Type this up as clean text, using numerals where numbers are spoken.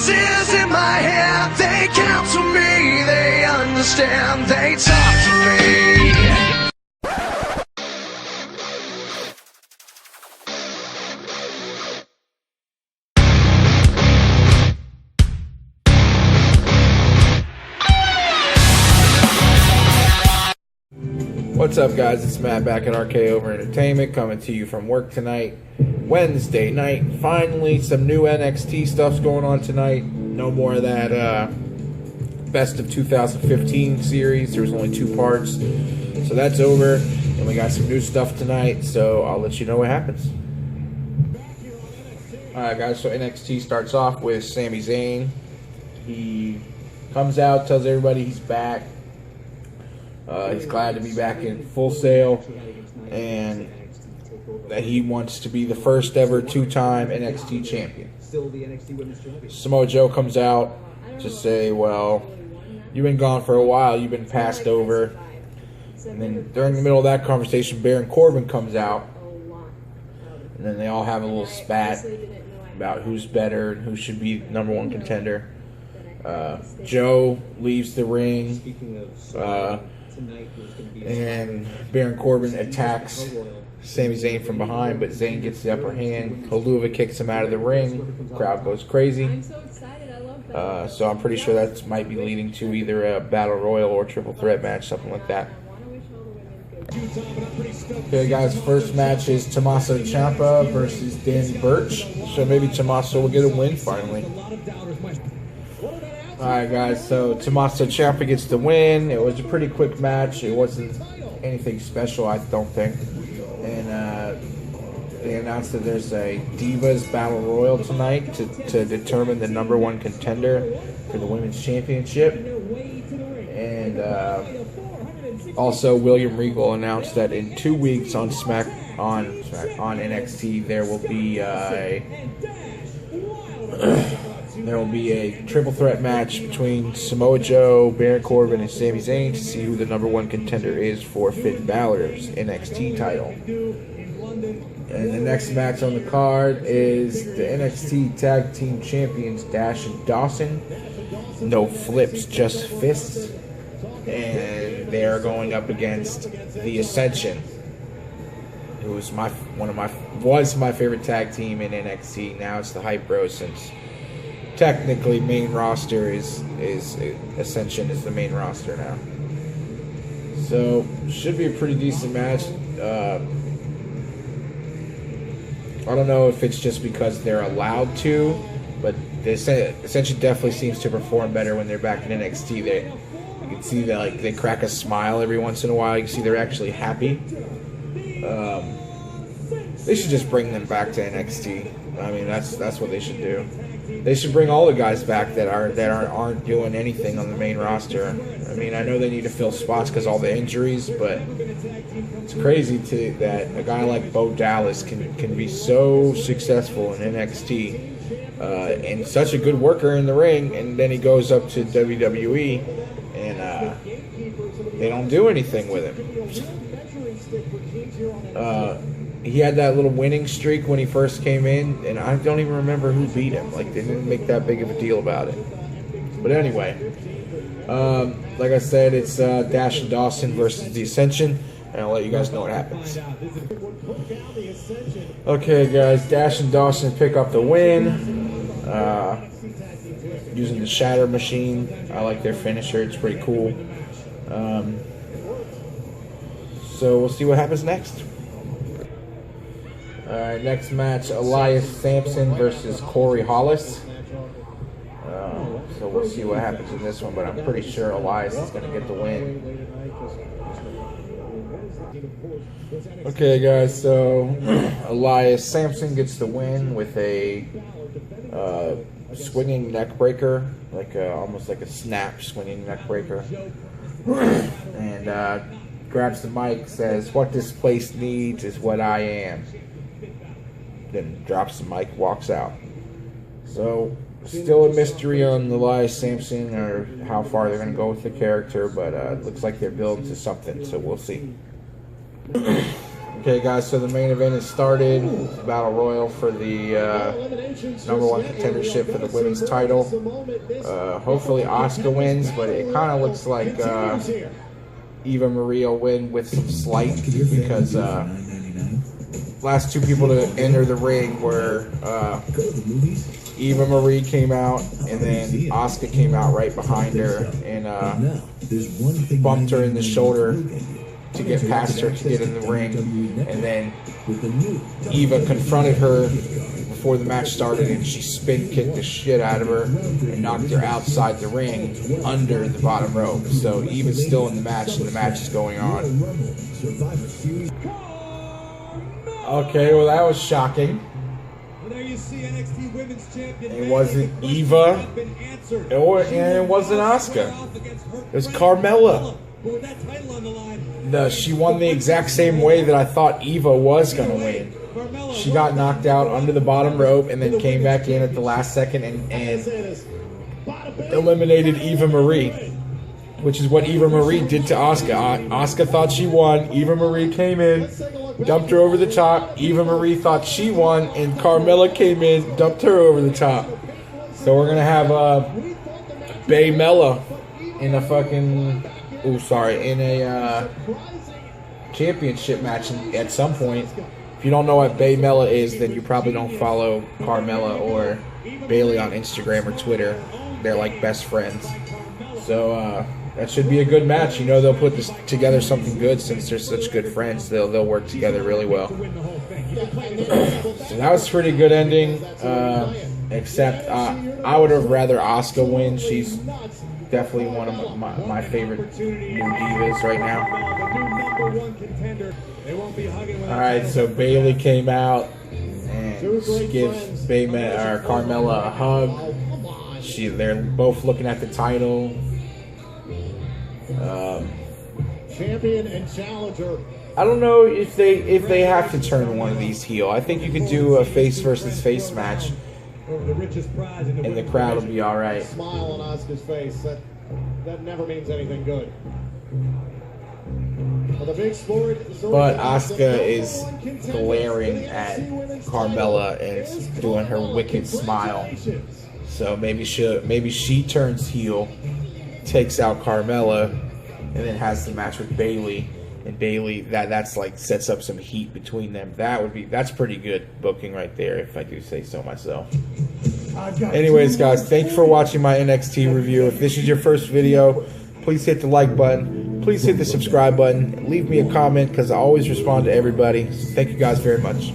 voices in my head, they counsel me, they understand, they talk to me. What's up, guys? It's Matt back at RKO-VER Entertainment, coming to you from work tonight, Wednesday night. Finally, some new NXT stuff's going on tonight. No more of that Best of 2015 series. There was only 2 parts, so that's over. And we got some new stuff tonight, so I'll let you know what happens. Alright, guys, so NXT starts off with Sami Zayn. He comes out, tells everybody he's back. He's glad to be back in Full Sail, and that he wants to be the first ever 2-time NXT champion. Samoa Joe comes out to say, well, you've been gone for a while, you've been passed over. And then during the middle of that conversation, Baron Corbin comes out, and then they all have a little spat about who's better and who should be #1 contender. Joe leaves the ring, and Baron Corbin attacks Sami Zayn from behind, but Zayn gets the upper hand. Helluva kicks him out of the ring. The crowd goes crazy. So I'm pretty sure that might be leading to either a Battle Royal or Triple Threat match, something like that. Okay, guys, first match is Tommaso Ciampa versus Danny Burch. So maybe Tommaso will get a win finally. Alright, guys, so Tommaso Ciampa gets the win. It was a pretty quick match. It wasn't anything special, I don't think. And they announced that there's a Divas Battle Royal tonight to determine the #1 contender for the Women's Championship. And also, William Regal announced that in 2 weeks on NXT there will be a triple threat match between Samoa Joe, Baron Corbin, and Sami Zayn to see who the #1 contender is for Finn Balor's NXT title. And the next match on the card is the NXT Tag Team Champions Dash and Dawson. No flips, just fists. And they are going up against the Ascension, who was my favorite tag team in NXT. Now it's the Hype Bros, since technically main roster is Ascension is the main roster now. So should be a pretty decent match. I don't know if it's just because they're allowed to, but the Ascension definitely seems to perform better when they're back in NXT. You can see that, like, they crack a smile every once in a while. You can see they're actually happy. They should just bring them back to NXT. I mean, that's what they should do. They should bring all the guys back that aren't doing anything on the main roster. I mean, I know they need to fill spots because all the injuries, but it's crazy that a guy like Bo Dallas can be so successful in NXT and such a good worker in the ring, and then he goes up to WWE and they don't do anything with him. He had that little winning streak when he first came in, and I don't even remember who beat him. Like, they didn't make that big of a deal about it. But anyway, like I said, it's Dash and Dawson versus the Ascension, and I'll let you guys know what happens. Okay, guys, Dash and Dawson pick up the win using the Shatter Machine. I like their finisher. It's pretty cool. So we'll see what happens next. Alright, next match, Elias Sampson versus Corey Hollis. So we'll see what happens in this one, but I'm pretty sure Elias is going to get the win. Okay, guys, so Elias Sampson gets the win with a swinging neck breaker, almost like a snap swinging neck breaker. And grabs the mic, says, "What this place needs is what I am." Then drops the mic, walks out. So, still a mystery on Elias Sampson or how far they're going to go with the character, but it looks like they're building to something, so we'll see. Okay, guys, so the main event has started. It's a battle royal for the #1 contendership for the women's title. Hopefully Asuka wins, but it kind of looks like Eva Marie will win with some slight, because last two people to enter the ring were Eva Marie came out, and then Asuka came out right behind her and bumped her in the shoulder to get past her to get in the ring, and then Eva confronted her before the match started, and she spin kicked the shit out of her and knocked her outside the ring under the bottom rope. So Eva's still in the match, and the match is going on. Okay, well that was shocking. It wasn't Eva, and it wasn't Asuka. It was Carmella. No, she won the exact same way that I thought Eva was going to win. She got knocked out under the bottom rope and then came back in at the last second and eliminated Eva Marie, which is what Eva Marie did to Asuka. Asuka thought she won. Eva Marie came in, dumped her over the top. Eva Marie thought she won, and Carmella came in, dumped her over the top. So we're going to have Bay Mella in a fucking... in a championship match at some point. If you don't know what Bay Mella is, then you probably don't follow Carmella or Bailey on Instagram or Twitter. They're like best friends. So that should be a good match. You know, they'll put this together something good since they're such good friends. They'll work together really well. So that was a pretty good ending. Except I would have rather Asuka win. She's definitely one of my favorite new divas right now. Alright, so Bailey came out and she gives Carmella a hug. They're both looking at the title. Champion and challenger. I don't know if they have to turn one of these heel. I think you could do a face versus face match, and the crowd will be all right. Smile on Asuka's face. That never means anything good. But Asuka is glaring at Carmella and doing her wicked smile. So maybe she turns heel, takes out Carmella, and then has the match with Bailey. And Bailey, that's like sets up some heat between them. That's pretty good booking right there, if I do say so myself. Anyways, guys, thank you for watching my NXT review. If this is your first video, please hit the like button. Please hit the subscribe button. Leave me a comment because I always respond to everybody. So thank you guys very much.